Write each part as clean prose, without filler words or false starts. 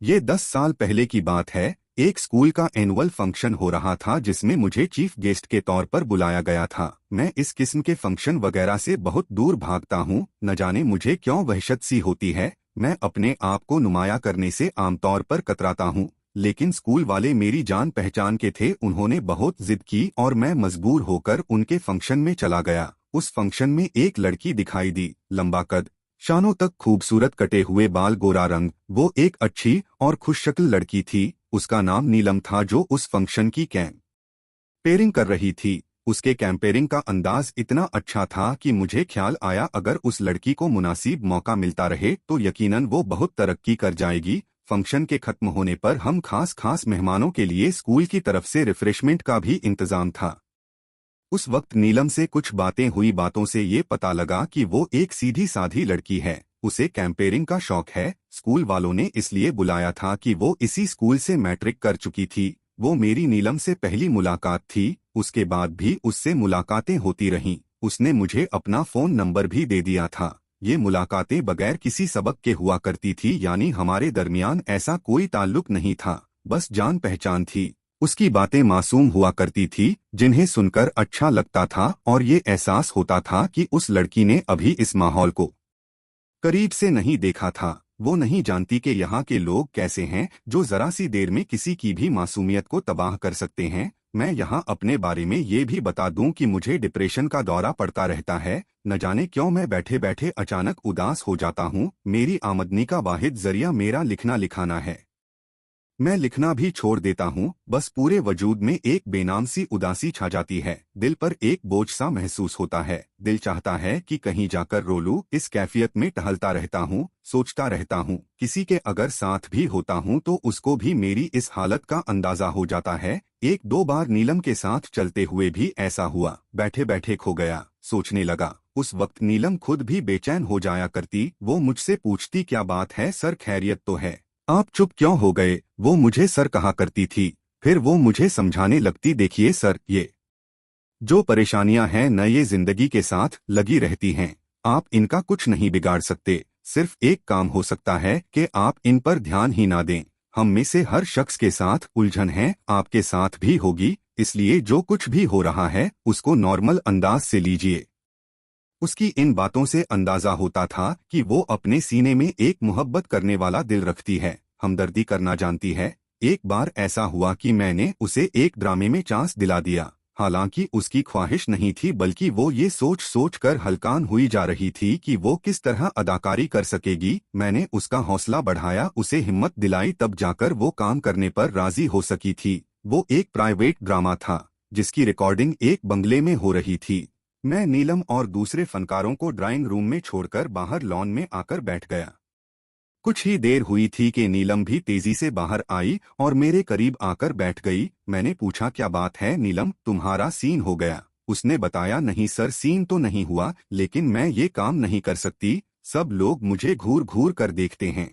ये 10 साल पहले की बात है। एक स्कूल का एनुअल फंक्शन हो रहा था जिसमें मुझे चीफ गेस्ट के तौर पर बुलाया गया था। मैं इस किस्म के फंक्शन वगैरह से बहुत दूर भागता हूँ, न जाने मुझे क्यों वहशत सी होती है। मैं अपने आप को नुमाया करने से आमतौर पर कतराता हूँ, लेकिन स्कूल वाले मेरी जान पहचान के थे। उन्होंने बहुत जिद की और मैं मजबूर होकर उनके फंक्शन में चला गया। उस फंक्शन में एक लड़की दिखाई दी, लंबा कद, शानों तक खूबसूरत कटे हुए बाल, गोरा रंग। वो एक अच्छी और खुशशक्ल लड़की थी। उसका नाम नीलम था, जो उस फंक्शन की कैंपेयरिंग कर रही थी। उसके कैंपेयरिंग का अंदाज इतना अच्छा था कि मुझे ख्याल आया अगर उस लड़की को मुनासिब मौका मिलता रहे तो यकीनन वो बहुत तरक्की कर जाएगी। फंक्शन के खत्म होने पर हम खास खास मेहमानों के लिए स्कूल की तरफ से रिफ्रेशमेंट का भी इंतजाम था। उस वक्त नीलम से कुछ बातें हुई। बातों से ये पता लगा कि वो एक सीधी साधी लड़की है। उसे कैंपेयरिंग का शौक है। स्कूल वालों ने इसलिए बुलाया था कि वो इसी स्कूल से मैट्रिक कर चुकी थी। वो मेरी नीलम से पहली मुलाकात थी। उसके बाद भी उससे मुलाकातें होती रहीं। उसने मुझे अपना फ़ोन नंबर भी दे दिया था। ये मुलाकातें बगैर किसी सबक के हुआ करती थी, यानी हमारे दरमियान ऐसा कोई ताल्लुक नहीं था, बस जान पहचान थी। उसकी बातें मासूम हुआ करती थी, जिन्हें सुनकर अच्छा लगता था और ये एहसास होता था कि उस लड़की ने अभी इस माहौल को करीब से नहीं देखा था। वो नहीं जानती कि यहाँ के लोग कैसे हैं, जो जरा सी देर में किसी की भी मासूमियत को तबाह कर सकते हैं। मैं यहाँ अपने बारे में ये भी बता दूं कि मुझे डिप्रेशन का दौरा पड़ता रहता है। न जाने क्यों मैं बैठे बैठे अचानक उदास हो जाता हूँ। मेरी आमदनी का वाहिद जरिया मेरा लिखना लिखाना है। मैं लिखना भी छोड़ देता हूँ, बस पूरे वजूद में एक बेनाम सी उदासी छा जाती है। दिल पर एक बोझ सा महसूस होता है। दिल चाहता है कि कहीं जाकर रो लूं। इस कैफियत में टहलता रहता हूँ, सोचता रहता हूँ। किसी के अगर साथ भी होता हूँ तो उसको भी मेरी इस हालत का अंदाजा हो जाता है। एक दो बार नीलम के साथ चलते हुए भी ऐसा हुआ। बैठे बैठे खो गया, सोचने लगा। उस वक्त नीलम खुद भी बेचैन हो जाया करती। वो मुझसे पूछती, क्या बात है सर, खैरियत तो है? आप चुप क्यों हो गए? वो मुझे सर कहा करती थी। फिर वो मुझे समझाने लगती, देखिए सर, ये जो परेशानियां हैं न, ये जिंदगी के साथ लगी रहती हैं। आप इनका कुछ नहीं बिगाड़ सकते। सिर्फ एक काम हो सकता है कि आप इन पर ध्यान ही ना दें। हम में से हर शख्स के साथ उलझन है, आपके साथ भी होगी। इसलिए जो कुछ भी हो रहा है उसको नॉर्मल अंदाज से लीजिए। उसकी इन बातों से अंदाजा होता था कि वो अपने सीने में एक मोहब्बत करने वाला दिल रखती है, हमदर्दी करना जानती है। एक बार ऐसा हुआ कि मैंने उसे एक ड्रामे में चांस दिला दिया। हालांकि उसकी ख्वाहिश नहीं थी, बल्कि वो ये सोच सोच कर हलकान हुई जा रही थी कि वो किस तरह अदाकारी कर सकेगी। मैंने उसका हौसला बढ़ाया, उसे हिम्मत दिलाई, तब जाकर वो काम करने पर राजी हो सकी थी। वो एक प्राइवेट ड्रामा था जिसकी रिकॉर्डिंग एक बंगले में हो रही थी। मैं नीलम और दूसरे फनकारों को ड्राइंग रूम में छोड़कर बाहर लॉन में आकर बैठ गया। कुछ ही देर हुई थी कि नीलम भी तेजी से बाहर आई और मेरे करीब आकर बैठ गई। मैंने पूछा, क्या बात है नीलम, तुम्हारा सीन हो गया? उसने बताया, नहीं सर, सीन तो नहीं हुआ, लेकिन मैं ये काम नहीं कर सकती। सब लोग मुझे घूर घूर कर देखते हैं।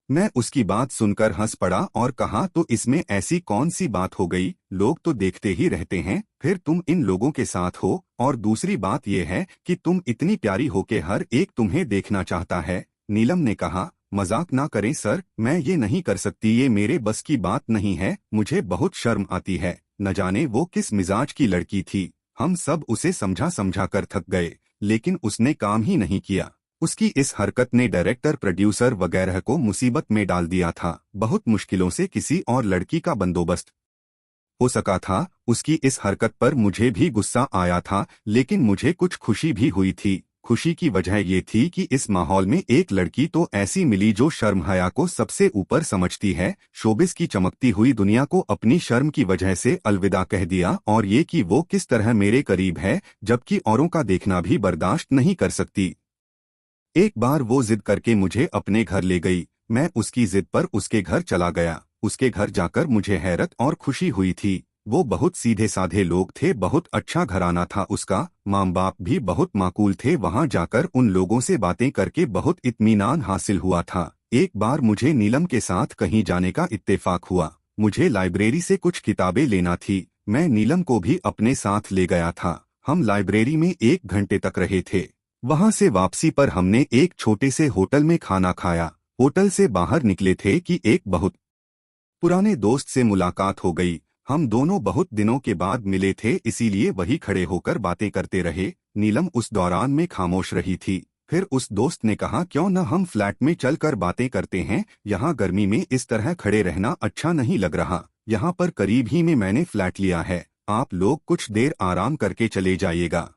मैं उसकी बात सुनकर हंस पड़ा और कहा, तो इसमें ऐसी कौन सी बात हो गई? लोग तो देखते ही रहते हैं। फिर तुम इन लोगों के साथ हो, और दूसरी बात यह है कि तुम इतनी प्यारी हो के हर एक तुम्हें देखना चाहता है। नीलम ने कहा, मजाक ना करें सर, मैं ये नहीं कर सकती, ये मेरे बस की बात नहीं है। मुझे बहुत शर्म आती है। न जाने वो किस मिजाज की लड़की थी। हम सब उसे समझा समझा कर थक गए, लेकिन उसने काम ही नहीं किया। उसकी इस हरकत ने डायरेक्टर, प्रोड्यूसर वगैरह को मुसीबत में डाल दिया था। बहुत मुश्किलों से किसी और लड़की का बंदोबस्त हो सका था। उसकी इस हरकत पर मुझे भी गुस्सा आया था, लेकिन मुझे कुछ खुशी भी हुई थी। खुशी की वजह ये थी कि इस माहौल में एक लड़की तो ऐसी मिली जो शर्म हया को सबसे ऊपर समझती है। शोबिस की चमकती हुई दुनिया को अपनी शर्म की वजह से अलविदा कह दिया, और ये कि वो किस तरह मेरे करीब है, जबकि औरों का देखना भी बर्दाश्त नहीं कर सकती। एक बार वो जिद करके मुझे अपने घर ले गई। मैं उसकी जिद पर उसके घर चला गया। उसके घर जाकर मुझे हैरत और खुशी हुई थी। वो बहुत सीधे साधे लोग थे, बहुत अच्छा घराना था उसका। माँ बाप भी बहुत माकूल थे। वहाँ जाकर उन लोगों से बातें करके बहुत इत्मीनान हासिल हुआ था। एक बार मुझे नीलम के साथ कहीं जाने का इत्तेफाक हुआ। मुझे लाइब्रेरी से कुछ किताबें लेना थी। मैं नीलम को भी अपने साथ ले गया था। हम लाइब्रेरी में 1 घंटे तक रहे थे। वहां से वापसी पर हमने एक छोटे से होटल में खाना खाया होटल से बाहर निकले थे कि एक बहुत पुराने दोस्त से मुलाकात हो गई। हम दोनों बहुत दिनों के बाद मिले थे, इसीलिए वही खड़े होकर बातें करते रहे। नीलम उस दौरान में खामोश रही थी। फिर उस दोस्त ने कहा, क्यों न हम फ्लैट में चलकर बातें करते हैं, यहाँ गर्मी में इस तरह खड़े रहना अच्छा नहीं लग रहा। यहाँ पर करीब ही में मैंने फ्लैट लिया है, आप लोग कुछ देर आराम करके चले जाइएगा।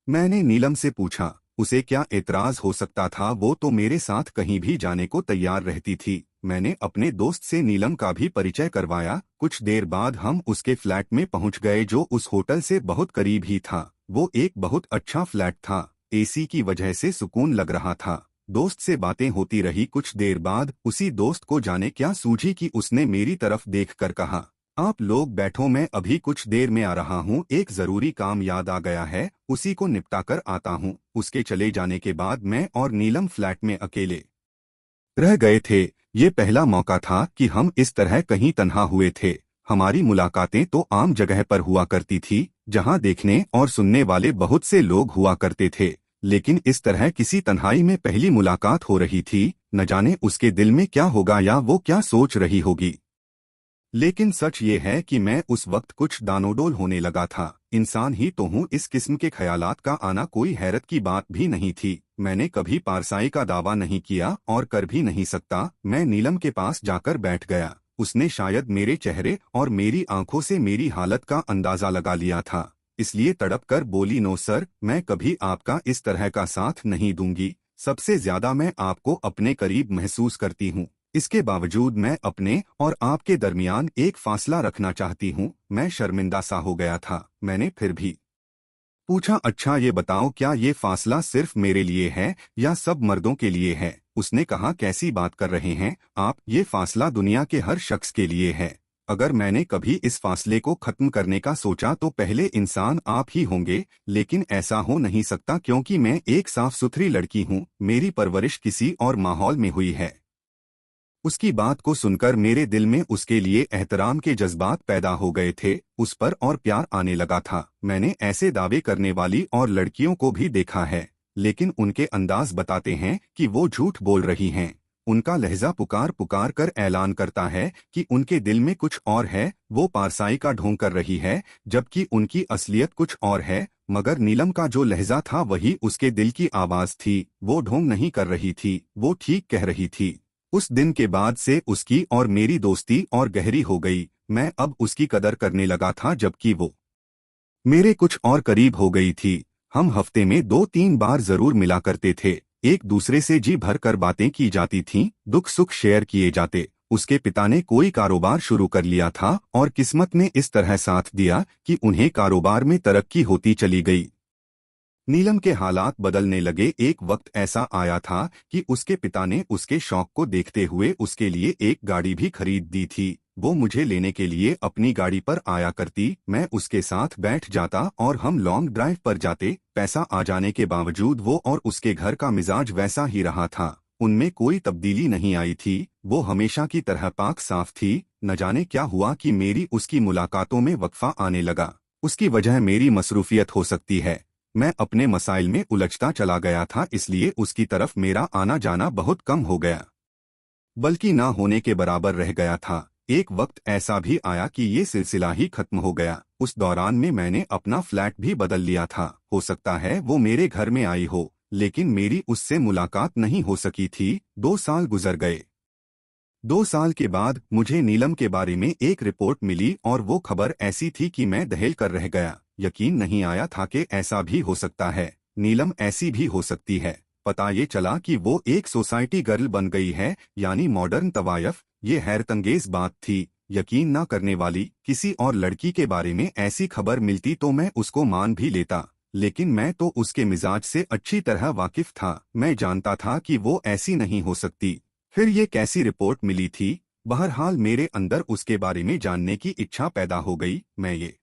मैंने नीलम से पूछा, उसे क्या एतराज हो सकता था, वो तो मेरे साथ कहीं भी जाने को तैयार रहती थी। मैंने अपने दोस्त से नीलम का भी परिचय करवाया। कुछ देर बाद हम उसके फ्लैट में पहुंच गए, जो उस होटल से बहुत करीब ही था। वो एक बहुत अच्छा फ्लैट था, एसी की वजह से सुकून लग रहा था। दोस्त से बातें होती रही। कुछ देर बाद उसी दोस्त को जाने क्या सूझी कि उसने मेरी तरफ देखकर कहा, आप लोग बैठो, मैं अभी कुछ देर में आ रहा हूँ, एक जरूरी काम याद आ गया है, उसी को निपटा कर आता हूँ। उसके चले जाने के बाद मैं और नीलम फ्लैट में अकेले रह गए थे। ये पहला मौका था कि हम इस तरह कहीं तन्हा हुए थे। हमारी मुलाकातें तो आम जगह पर हुआ करती थी, जहाँ देखने और सुनने वाले बहुत से लोग हुआ करते थे, लेकिन इस तरह किसी तन्हाई में पहली मुलाकात हो रही थी। न जाने उसके दिल में क्या होगा या वो क्या सोच रही होगी। लेकिन सच ये है कि मैं उस वक्त कुछ दानोडोल होने लगा था। इंसान ही तो हूँ, इस किस्म के ख्यालात का आना कोई हैरत की बात भी नहीं थी। मैंने कभी पारसाई का दावा नहीं किया और कर भी नहीं सकता। मैं नीलम के पास जाकर बैठ गया। उसने शायद मेरे चेहरे और मेरी आंखों से मेरी हालत का अंदाजा लगा लिया था, इसलिए तड़प कर बोली, नो सर, मैं कभी आपका इस तरह का साथ नहीं दूंगी। सबसे ज्यादा मैं आपको अपने करीब महसूस करती हूँ। इसके बावजूद मैं अपने और आपके दरमियान एक फासला रखना चाहती हूँ। मैं शर्मिंदा सा हो गया था। मैंने फिर भी पूछा, अच्छा ये बताओ, क्या ये फासला सिर्फ मेरे लिए है या सब मर्दों के लिए है? उसने कहा, कैसी बात कर रहे हैं आप, ये फासला दुनिया के हर शख्स के लिए है। अगर मैंने कभी इस फासले को खत्म करने का सोचा तो पहले इंसान आप ही होंगे, लेकिन ऐसा हो नहीं सकता क्योंकि मैं एक साफ सुथरी लड़की हूँ। मेरी परवरिश किसी और माहौल में हुई है। उसकी बात को सुनकर मेरे दिल में उसके लिए एहतराम के जज्बात पैदा हो गए थे। उस पर और प्यार आने लगा था। मैंने ऐसे दावे करने वाली और लड़कियों को भी देखा है, लेकिन उनके अंदाज बताते हैं कि वो झूठ बोल रही हैं। उनका लहजा पुकार पुकार कर ऐलान करता है कि उनके दिल में कुछ और है। वो पारसाई का ढोंग कर रही है, जबकि उनकी असलियत कुछ और है। मगर नीलम का जो लहजा था वही उसके दिल की आवाज थी। वो ढोंग नहीं कर रही थी, वो ठीक कह रही थी। उस दिन के बाद से उसकी और मेरी दोस्ती और गहरी हो गई। मैं अब उसकी कदर करने लगा था, जबकि वो मेरे कुछ और करीब हो गई थी। हम हफ्ते में 2-3 बार जरूर मिला करते थे। एक दूसरे से जी भर कर बातें की जाती थीं, दुख सुख शेयर किए जाते। उसके पिता ने कोई कारोबार शुरू कर लिया था और किस्मत ने इस तरह साथ दिया कि उन्हें कारोबार में तरक्की होती चली गई। नीलम के हालात बदलने लगे। एक वक्त ऐसा आया था कि उसके पिता ने उसके शौक को देखते हुए उसके लिए एक गाड़ी भी खरीद दी थी। वो मुझे लेने के लिए अपनी गाड़ी पर आया करती, मैं उसके साथ बैठ जाता और हम लॉन्ग ड्राइव पर जाते। पैसा आ जाने के बावजूद वो और उसके घर का मिजाज वैसा ही रहा था। उनमें कोई तब्दीली नहीं आई थी। वो हमेशा की तरह पाक साफ थी। न जाने क्या हुआ कि मेरी उसकी मुलाकातों में वक्फा आने लगा। उसकी वजह मेरी मसरूफियत हो सकती है। मैं अपने मसाइल में उलझता चला गया था, इसलिए उसकी तरफ मेरा आना जाना बहुत कम हो गया, बल्कि ना होने के बराबर रह गया था। एक वक्त ऐसा भी आया कि ये सिलसिला ही खत्म हो गया। उस दौरान में मैंने अपना फ्लैट भी बदल लिया था। हो सकता है वो मेरे घर में आई हो, लेकिन मेरी उससे मुलाकात नहीं हो सकी थी। 2 साल गुजर गए। 2 साल के बाद मुझे नीलम के बारे में एक रिपोर्ट मिली और वो खबर ऐसी थी कि मैं दहल कर रह गया। यकीन नहीं आया था कि ऐसा भी हो सकता है। नीलम ऐसी भी हो सकती है। पता ये चला कि वो एक सोसाइटी गर्ल बन गई है, यानी मॉडर्न तवायफ। ये हैरतंगेज बात थी, यकीन ना करने वाली। किसी और लड़की के बारे में ऐसी खबर मिलती तो मैं उसको मान भी लेता, लेकिन मैं तो उसके मिजाज से अच्छी तरह वाकिफ था। मैं जानता था कि वो ऐसी नहीं हो सकती। फिर ये कैसी रिपोर्ट मिली थी? बहरहाल मेरे अंदर उसके बारे में जानने की इच्छा पैदा हो गई। मैं ये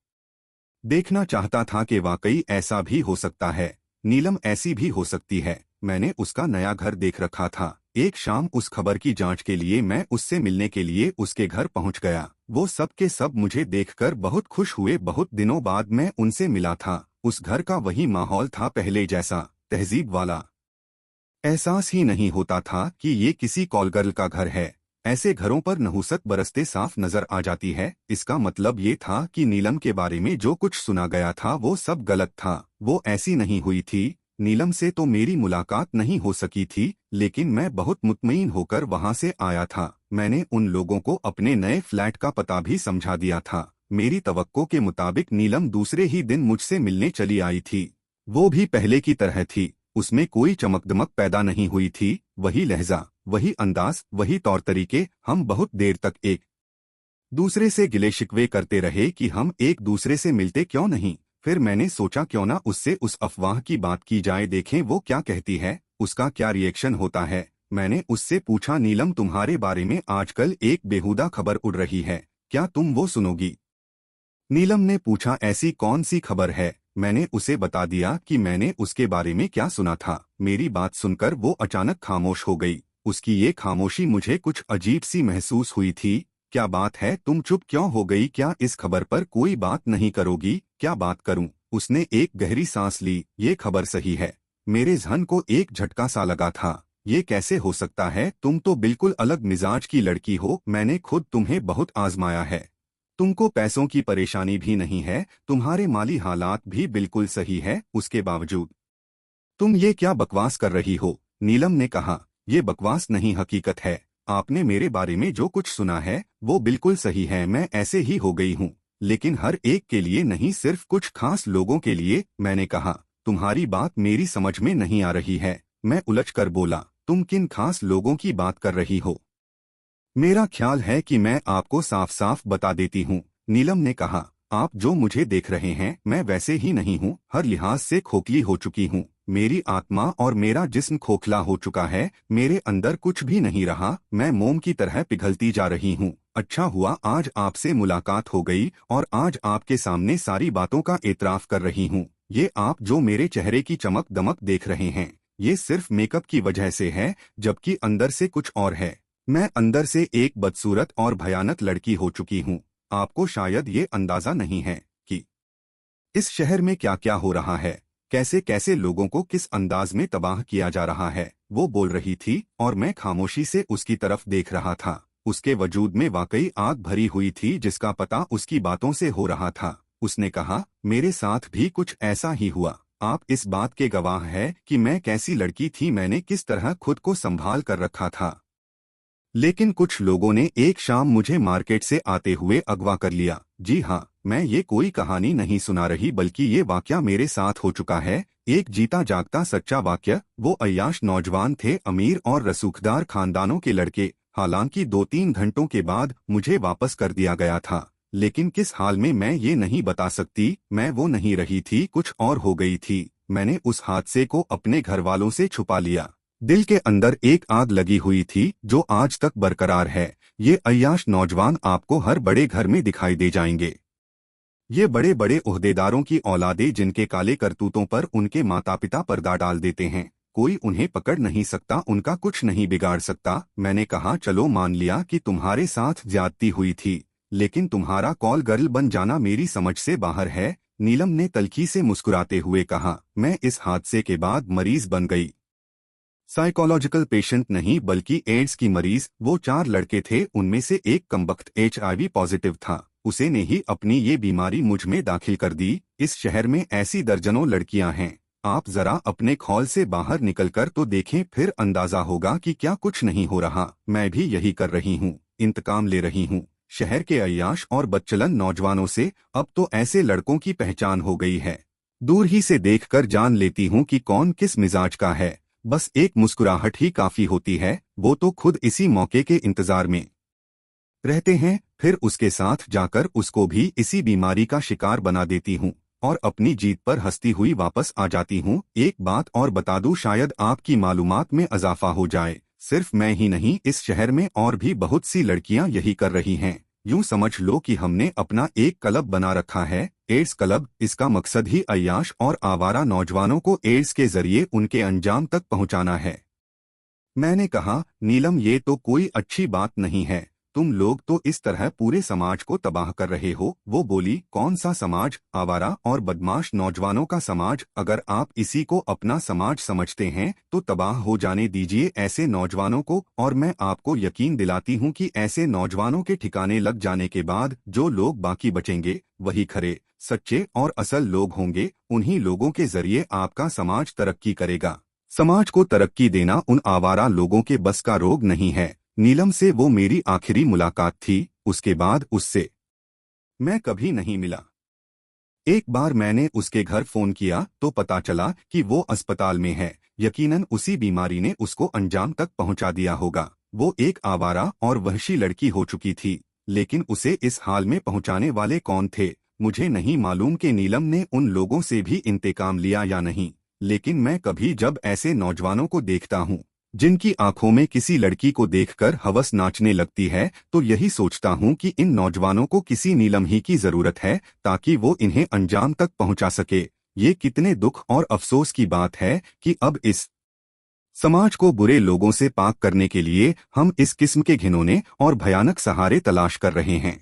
देखना चाहता था कि वाकई ऐसा भी हो सकता है। नीलम ऐसी भी हो सकती है। मैंने उसका नया घर देख रखा था। एक शाम उस खबर की जांच के लिए मैं उससे मिलने के लिए उसके घर पहुंच गया। वो सब के सब मुझे देखकर बहुत खुश हुए। बहुत दिनों बाद मैं उनसे मिला था। उस घर का वही माहौल था, पहले जैसा, तहजीब वाला। एहसास ही नहीं होता था कि ये किसी कॉलगर्ल का घर है। ऐसे घरों पर नहुसत बरसते साफ नजर आ जाती है। इसका मतलब ये था कि नीलम के बारे में जो कुछ सुना गया था वो सब गलत था। वो ऐसी नहीं हुई थी। नीलम से तो मेरी मुलाकात नहीं हो सकी थी, लेकिन मैं बहुत मुतमईन होकर वहां से आया था। मैंने उन लोगों को अपने नए फ्लैट का पता भी समझा दिया था। मेरी तवक्को के मुताबिक नीलम दूसरे ही दिन मुझसे मिलने चली आई थी। वो भी पहले की तरह थी। उसमें कोई चमकदमक पैदा नहीं हुई थी। वही लहजा, वही अंदाज, वही तौर तरीके। हम बहुत देर तक एक दूसरे से गिले शिकवे करते रहे कि हम एक दूसरे से मिलते क्यों नहीं। फिर मैंने सोचा क्यों ना उससे उस अफवाह की बात की जाए, देखें वो क्या कहती है, उसका क्या रिएक्शन होता है। मैंने उससे पूछा, नीलम तुम्हारे बारे में आजकल एक बेहुदा खबर उड़ रही है, क्या तुम वो सुनोगी? नीलम ने पूछा, ऐसी कौन सी खबर है? मैंने उसे बता दिया कि मैंने उसके बारे में क्या सुना था। मेरी बात सुनकर वो अचानक खामोश हो गई। उसकी ये खामोशी मुझे कुछ अजीब सी महसूस हुई थी। क्या बात है, तुम चुप क्यों हो गई? क्या इस खबर पर कोई बात नहीं करोगी? क्या बात करूं? उसने एक गहरी सांस ली। ये खबर सही है। मेरे जहन को एक झटका सा लगा था। ये कैसे हो सकता है? तुम तो बिल्कुल अलग मिजाज की लड़की हो। मैंने खुद तुम्हें बहुत आजमाया है। तुमको पैसों की परेशानी भी नहीं है, तुम्हारे माली हालात भी बिल्कुल सही है। उसके बावजूद तुम ये क्या बकवास कर रही हो? नीलम ने कहा, ये बकवास नहीं, हकीकत है। आपने मेरे बारे में जो कुछ सुना है वो बिल्कुल सही है। मैं ऐसे ही हो गई हूँ, लेकिन हर एक के लिए नहीं, सिर्फ कुछ खास लोगों के लिए। मैंने कहा, तुम्हारी बात मेरी समझ में नहीं आ रही है। मैं उलझ कर बोला, तुम किन खास लोगों की बात कर रही हो? मेरा ख्याल है कि मैं आपको साफ साफ बता देती हूँ। नीलम ने कहा, आप जो मुझे देख रहे हैं मैं वैसे ही नहीं हूँ। हर लिहाज से खोखली हो चुकी हूँ। मेरी आत्मा और मेरा जिस्म खोखला हो चुका है। मेरे अंदर कुछ भी नहीं रहा। मैं मोम की तरह पिघलती जा रही हूँ। अच्छा हुआ आज आपसे मुलाकात हो गई और आज आपके सामने सारी बातों का एतराफ कर रही हूँ। ये आप जो मेरे चेहरे की चमक दमक देख रहे हैं, ये सिर्फ मेकअप की वजह से है, जबकि अंदर से कुछ और है। मैं अंदर से एक बदसूरत और भयानक लड़की हो चुकी हूँ। आपको शायद ये अंदाजा नहीं है कि इस शहर में क्या क्या हो रहा है, कैसे कैसे लोगों को किस अंदाज में तबाह किया जा रहा है। वो बोल रही थी और मैं खामोशी से उसकी तरफ देख रहा था। उसके वजूद में वाकई आग भरी हुई थी, जिसका पता उसकी बातों से हो रहा था। उसने कहा, मेरे साथ भी कुछ ऐसा ही हुआ। आप इस बात के गवाह है कि मैं कैसी लड़की थी, मैंने किस तरह खुद को संभाल कर रखा था। लेकिन कुछ लोगों ने एक शाम मुझे मार्केट से आते हुए अगवा कर लिया। जी हाँ, मैं ये कोई कहानी नहीं सुना रही, बल्कि ये वाकया मेरे साथ हो चुका है। एक जीता जागता सच्चा वाकया। वो अय्याश नौजवान थे, अमीर और रसूखदार खानदानों के लड़के। हालांकि 2-3 घंटों के बाद मुझे वापस कर दिया गया था, लेकिन किस हाल में मैं ये नहीं बता सकती। मैं वो नहीं रही थी, कुछ और हो गई थी। मैंने उस हादसे को अपने घर वालों से छुपा लिया। दिल के अंदर एक आग लगी हुई थी जो आज तक बरकरार है। ये अय्याश नौजवान आपको हर बड़े घर में दिखाई दे जाएंगे। ये बड़े बड़े ओहदेदारों की औलादे, जिनके काले करतूतों पर उनके माता पिता पर्दा डाल देते हैं। कोई उन्हें पकड़ नहीं सकता, उनका कुछ नहीं बिगाड़ सकता। मैंने कहा, चलो मान लिया कि तुम्हारे साथ ज्यादती हुई थी, लेकिन तुम्हारा कॉल गर्ल बन जाना मेरी समझ से बाहर है। नीलम ने तल्खी से मुस्कुराते हुए कहा, मैं इस हादसे के बाद मरीज बन गई। साइकोलॉजिकल पेशेंट नहीं, बल्कि एड्स की मरीज। वो 4 लड़के थे, उनमें से एक कमबख्त HIV पॉजिटिव था। उसे ने ही अपनी ये बीमारी मुझ में दाखिल कर दी। इस शहर में ऐसी दर्जनों लड़कियां हैं। आप जरा अपने खौल से बाहर निकलकर तो देखें, फिर अंदाजा होगा कि क्या कुछ नहीं हो रहा। मैं भी यही कर रही हूँ, इंतकाम ले रही हूँ शहर के अय्याश और बदचलन नौजवानों से। अब तो ऐसे लड़कों की पहचान हो गई है। दूर ही से देखकर जान लेती हूँ कि कौन किस मिजाज का है। बस एक मुस्कुराहट ही काफी होती है। वो तो खुद इसी मौके के इंतजार में रहते हैं, फिर उसके साथ जाकर उसको भी इसी बीमारी का शिकार बना देती हूँ और अपनी जीत पर हंसती हुई वापस आ जाती हूँ। एक बात और बता दूं, शायद आपकी मालूमात में इजाफा हो जाए। सिर्फ मैं ही नहीं, इस शहर में और भी बहुत सी लड़कियां यही कर रही हैं। यूं समझ लो कि हमने अपना एक क्लब बना रखा है, एड्स क्लब। इसका मकसद ही अय्याश और आवारा नौजवानों को एड्स के जरिए उनके अंजाम तक पहुंचाना है। मैंने कहा, नीलम, ये तो कोई अच्छी बात नहीं है। तुम लोग तो इस तरह पूरे समाज को तबाह कर रहे हो। वो बोली, कौन सा समाज? आवारा और बदमाश नौजवानों का समाज। अगर आप इसी को अपना समाज समझते हैं तो तबाह हो जाने दीजिए ऐसे नौजवानों को, और मैं आपको यकीन दिलाती हूँ कि ऐसे नौजवानों के ठिकाने लग जाने के बाद जो लोग बाकी बचेंगे वही खरे, सच्चे और असल लोग होंगे। उन्हीं लोगों के जरिए आपका समाज तरक्की करेगा। समाज को तरक्की देना उन आवारा लोगों के बस का रोग नहीं है। नीलम से वो मेरी आखिरी मुलाकात थी। उसके बाद उससे मैं कभी नहीं मिला। एक बार मैंने उसके घर फोन किया तो पता चला कि वो अस्पताल में है। यकीनन उसी बीमारी ने उसको अंजाम तक पहुंचा दिया होगा। वो एक आवारा और वहशी लड़की हो चुकी थी, लेकिन उसे इस हाल में पहुंचाने वाले कौन थे मुझे नहीं मालूम कि नीलम ने उन लोगों से भी इंतकाम लिया या नहीं। लेकिन मैं कभी जब ऐसे नौजवानों को देखता हूँ जिनकी आंखों में किसी लड़की को देखकर हवस नाचने लगती है, तो यही सोचता हूँ कि इन नौजवानों को किसी नीलम ही की जरूरत है ताकि वो इन्हें अंजाम तक पहुंचा सके। ये कितने दुख और अफसोस की बात है कि अब इस समाज को बुरे लोगों से पाक करने के लिए हम इस किस्म के घिनौने और भयानक सहारे तलाश कर रहे हैं।